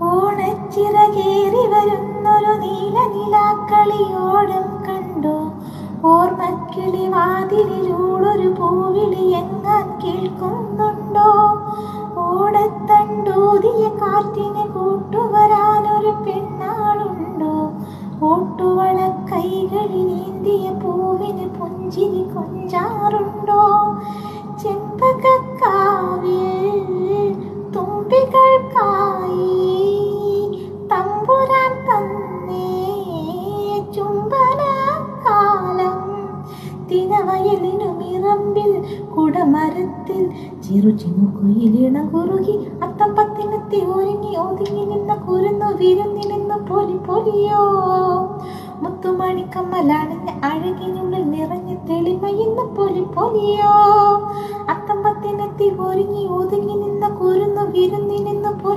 ഓണച്ചിറകേറി വരുന്നൊരു നീലനിലാക്കളിയോടം കണ്ടോ? ഓർമ്മക്കിളി വാതിലിലൂടൊരു പൂവിളി എങ്ങാൻ കേൾക്കുന്നുണ്ടോ? ഓടത്തണ്ടൂതിയ കാറ്റിന് കൂട്ടുവരാനൊരു പെണ്ണാളുണ്ടോ? ഓട്ടുവള കൈകളിലേന്തിയ പൂവിന് പുഞ്ചിരി കൊഞ്ചാറുണ്ടോ? ചെമ്പകക്കാവിൽ തുമ്പികൾക്കായി തമ്പുരാൻ തന്നേ ചുംബനക്കാലം. തിനവയലിനുമിറമ്പിൽ കുടമരത്തിൽ ചെറുചിമുക്കുയിലിണം കുറുകി അത്തപ്പത്തിനെത്തി ഒരുങ്ങി ഒതുങ്ങി നിന്ന കുരുന്നു വിരുന്നിനെന്ന് പൊലി പൊലിയോ. മുത്തുമണിക്കമ്മലാണിന്റെ അഴകിനുള്ളിൽ നിറഞ്ഞ തെളിമയിന്ന് പൊലി പൊലിയോ. അത്തമ്പത്തിനെത്തി ഒരുങ്ങി ഒതുങ്ങി നിന്ന കുരുന്നു വിരുന്നിനെന്ന് പൊലി